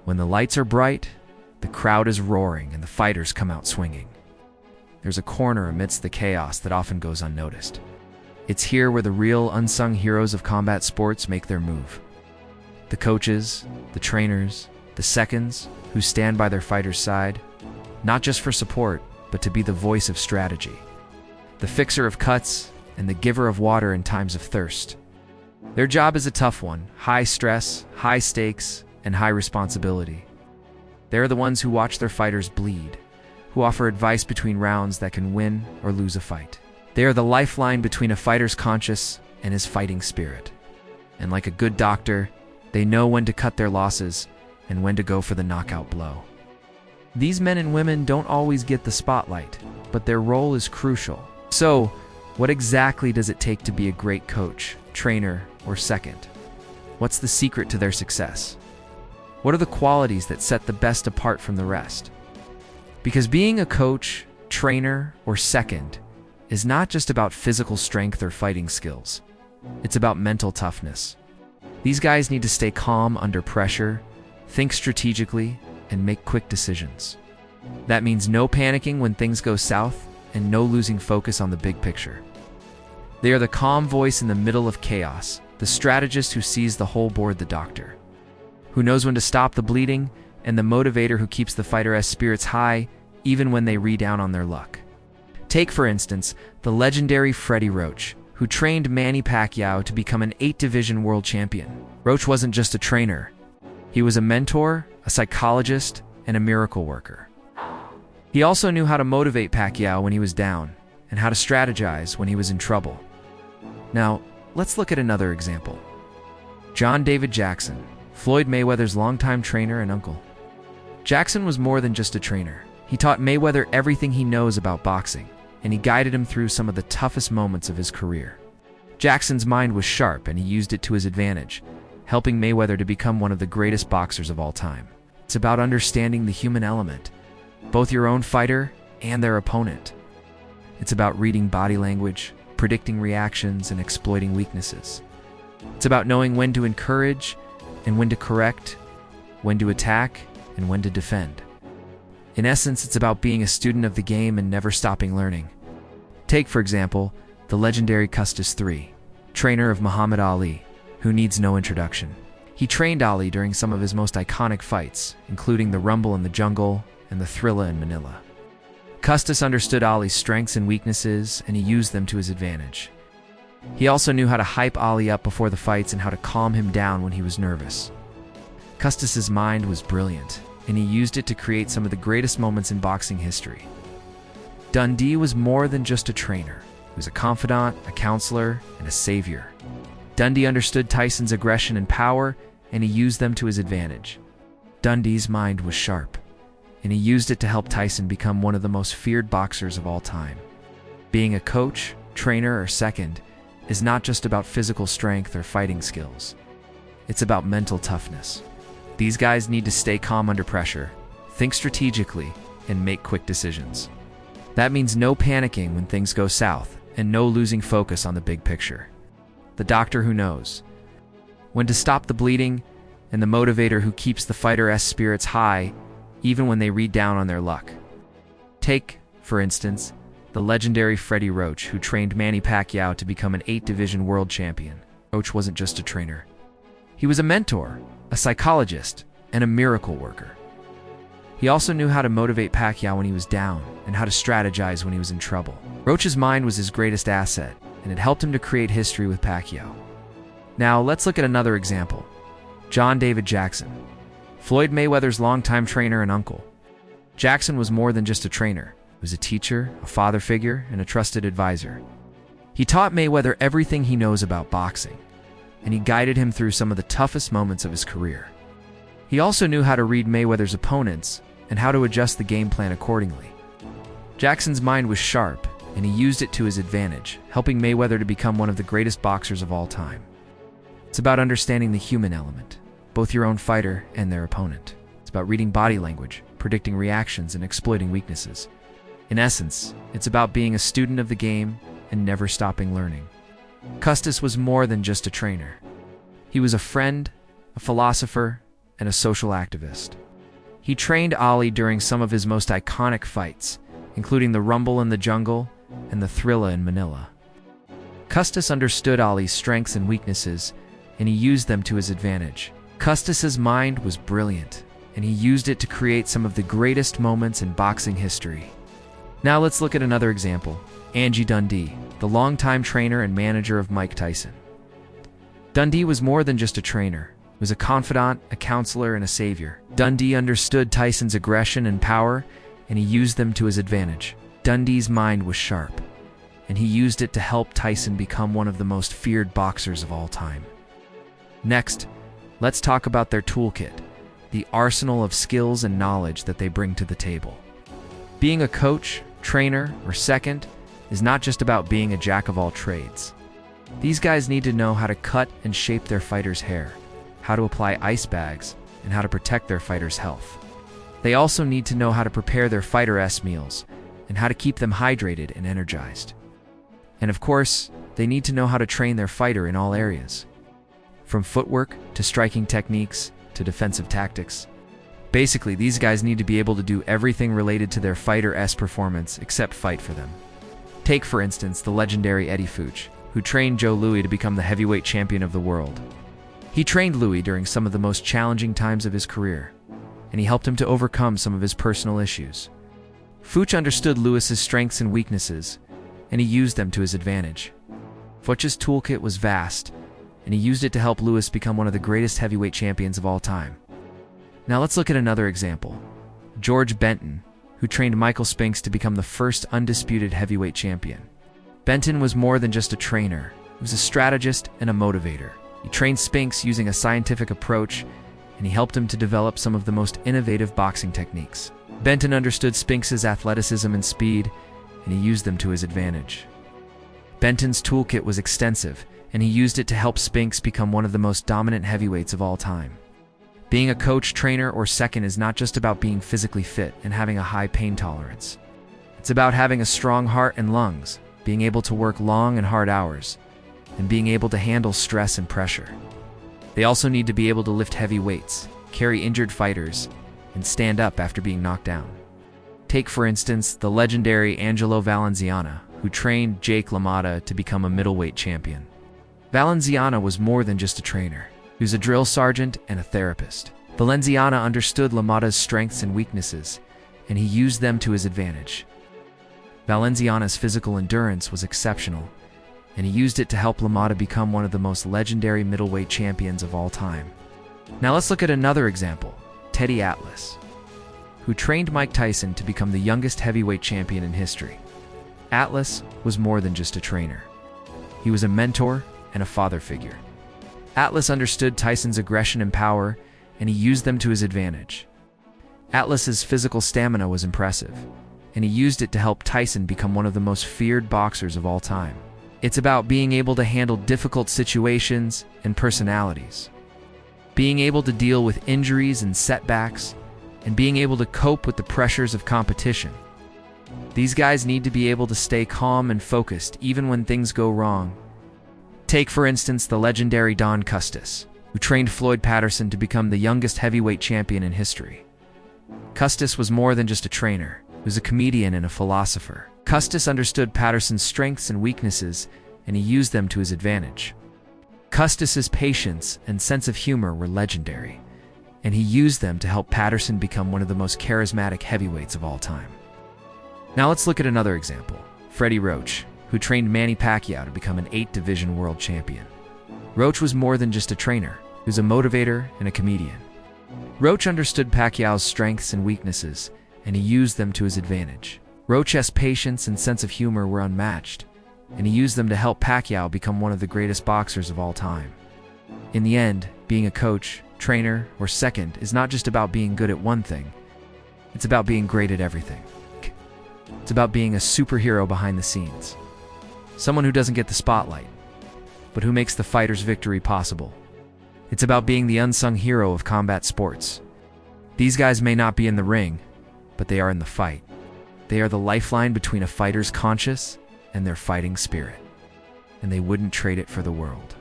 When the lights are bright, the crowd is roaring and the fighters come out swinging. There's a corner amidst the chaos that often goes unnoticed. It's here where the real unsung heroes of combat sports make their move. The coaches, the trainers, the seconds who stand by their fighter's side, not just for support, but to be the voice of strategy. The fixer of cuts and the giver of water in times of thirst. Their job is a tough one: high stress, high stakes, and high responsibility. They're the ones who watch their fighters bleed, who offer advice between rounds that can win or lose a fight. They are the lifeline between a fighter's conscience and his fighting spirit. And like a good doctor, they know when to cut their losses and when to go for the knockout blow. These men and women don't always get the spotlight, but their role is crucial. So, what exactly does it take to be a great coach, trainer, or second? What's the secret to their success? What are the qualities that set the best apart from the rest? Because being a coach, trainer, or second is not just about physical strength or fighting skills. It's about mental toughness. These guys need to stay calm under pressure, think strategically, and make quick decisions. That means no panicking when things go south and no losing focus on the big picture. They are the calm voice in the middle of chaos, the strategist who sees the whole board, the doctor who knows when to stop the bleeding, and the motivator who keeps the fighter's spirits high even when they re-down on their luck. Take, for instance, the legendary Freddie Roach, who trained Manny Pacquiao to become an 8-division world champion. Roach wasn't just a trainer. He was a mentor, a psychologist, and a miracle worker. He also knew how to motivate Pacquiao when he was down, and how to strategize when he was in trouble. Now, let's look at another example. John David Jackson, Floyd Mayweather's longtime trainer and uncle. Jackson was more than just a trainer. He taught Mayweather everything he knows about boxing, and he guided him through some of the toughest moments of his career. Jackson's mind was sharp, and he used it to his advantage, helping Mayweather to become one of the greatest boxers of all time. It's about understanding the human element, both your own fighter and their opponent. It's about reading body language, predicting reactions, and exploiting weaknesses. It's about knowing when to encourage and when to correct, when to attack and when to defend. In essence, it's about being a student of the game and never stopping learning. Take, for example, the legendary Custis III, trainer of Muhammad Ali, who needs no introduction. He trained Ali during some of his most iconic fights, including the Rumble in the Jungle and the Thrilla in Manila. Custis understood Ali's strengths and weaknesses, and he used them to his advantage. He also knew how to hype Ali up before the fights and how to calm him down when he was nervous. Custis's mind was brilliant, and he used it to create some of the greatest moments in boxing history. Dundee was more than just a trainer. He was a confidant, a counselor, and a savior. Dundee understood Tyson's aggression and power, and he used them to his advantage. Dundee's mind was sharp, and he used it to help Tyson become one of the most feared boxers of all time. Being a coach, trainer, or second is not just about physical strength or fighting skills. It's about mental toughness. These guys need to stay calm under pressure, think strategically, and make quick decisions. That means no panicking when things go south, and no losing focus on the big picture. The doctor who knows when to stop the bleeding, and the motivator who keeps the fighter's spirits high even when they read down on their luck. Take, for instance, the legendary Freddie Roach, who trained Manny Pacquiao to become an 8-division world champion. Roach wasn't just a trainer. He was a mentor, a psychologist, and a miracle worker. He also knew how to motivate Pacquiao when he was down and how to strategize when he was in trouble. Roach's mind was his greatest asset, and it helped him to create history with Pacquiao. Now, let's look at another example. John David Jackson, Floyd Mayweather's longtime trainer and uncle. Jackson was more than just a trainer. He was a teacher, a father figure, and a trusted advisor. He taught Mayweather everything he knows about boxing, and he guided him through some of the toughest moments of his career. He also knew how to read Mayweather's opponents and how to adjust the game plan accordingly. Jackson's mind was sharp, and he used it to his advantage, helping Mayweather to become one of the greatest boxers of all time. It's about understanding the human element, both your own fighter and their opponent. It's about reading body language, predicting reactions, and exploiting weaknesses. In essence, it's about being a student of the game and never stopping learning. Custis was more than just a trainer. He was a friend, a philosopher, and a social activist. He trained Ali during some of his most iconic fights, including the Rumble in the Jungle and the Thrilla in Manila. Custis understood Ali's strengths and weaknesses, and he used them to his advantage. Custis's mind was brilliant, and he used it to create some of the greatest moments in boxing history. Now let's look at another example, Angie Dundee, the longtime trainer and manager of Mike Tyson. Dundee was more than just a trainer. He was a confidant, a counselor, and a savior. Dundee understood Tyson's aggression and power, and he used them to his advantage. Dundee's mind was sharp, and he used it to help Tyson become one of the most feared boxers of all time. Next, let's talk about their toolkit, the arsenal of skills and knowledge that they bring to the table. Being a coach, trainer, or second is not just about being a jack of all trades. These guys need to know how to cut and shape their fighters' hair, how to apply ice bags, and how to protect their fighters' health. They also need to know how to prepare their fighters' meals and how to keep them hydrated and energized. And of course, they need to know how to train their fighter in all areas, from footwork to striking techniques to defensive tactics. Basically, these guys need to be able to do everything related to their fighter's performance except fight for them. Take, for instance, the legendary Eddie Fuch, who trained Joe Louis to become the heavyweight champion of the world. He trained Louis during some of the most challenging times of his career, and he helped him to overcome some of his personal issues. Fuch understood Louis's strengths and weaknesses, and he used them to his advantage. Fuch's toolkit was vast, and he used it to help Louis become one of the greatest heavyweight champions of all time. Now let's look at another example, George Benton, who trained Michael Spinks to become the first undisputed heavyweight champion. Benton was more than just a trainer. He was a strategist and a motivator. He trained Spinks using a scientific approach, and he helped him to develop some of the most innovative boxing techniques. Benton understood Spinks's athleticism and speed, and he used them to his advantage. Benton's toolkit was extensive, and he used it to help Spinks become one of the most dominant heavyweights of all time. Being a coach, trainer, or second is not just about being physically fit and having a high pain tolerance. It's about having a strong heart and lungs, being able to work long and hard hours, and being able to handle stress and pressure. They also need to be able to lift heavy weights, carry injured fighters, and stand up after being knocked down. Take, for instance, the legendary Angelo Valenziana, who trained Jake LaMotta to become a middleweight champion. Valenziana was more than just a trainer. He was a drill sergeant and a therapist. Valenziana understood LaMotta's strengths and weaknesses, and he used them to his advantage. Valenziana's physical endurance was exceptional, and he used it to help LaMotta become one of the most legendary middleweight champions of all time. Now let's look at another example, Teddy Atlas, who trained Mike Tyson to become the youngest heavyweight champion in history. Atlas was more than just a trainer. He was a mentor and a father figure. Atlas understood Tyson's aggression and power, and he used them to his advantage. Atlas's physical stamina was impressive, and he used it to help Tyson become one of the most feared boxers of all time. It's about being able to handle difficult situations and personalities, being able to deal with injuries and setbacks, and being able to cope with the pressures of competition. These guys need to be able to stay calm and focused even when things go wrong. Take, for instance, the legendary Don Custis, who trained Floyd Patterson to become the youngest heavyweight champion in history. Custis was more than just a trainer. He was a comedian and a philosopher. Custis understood Patterson's strengths and weaknesses, and he used them to his advantage. Custis's patience and sense of humor were legendary, and he used them to help Patterson become one of the most charismatic heavyweights of all time. Now let's look at another example, Freddie Roach, who trained Manny Pacquiao to become an 8-division world champion. Roach was more than just a trainer. He was a motivator and a comedian. Roach understood Pacquiao's strengths and weaknesses, and he used them to his advantage. Roach's patience and sense of humor were unmatched, and he used them to help Pacquiao become one of the greatest boxers of all time. In the end, being a coach, trainer, or second is not just about being good at one thing. It's about being great at everything. It's about being a superhero behind the scenes. Someone who doesn't get the spotlight, but who makes the fighter's victory possible. It's about being the unsung hero of combat sports. These guys may not be in the ring, but they are in the fight. They are the lifeline between a fighter's conscience and their fighting spirit, and they wouldn't trade it for the world.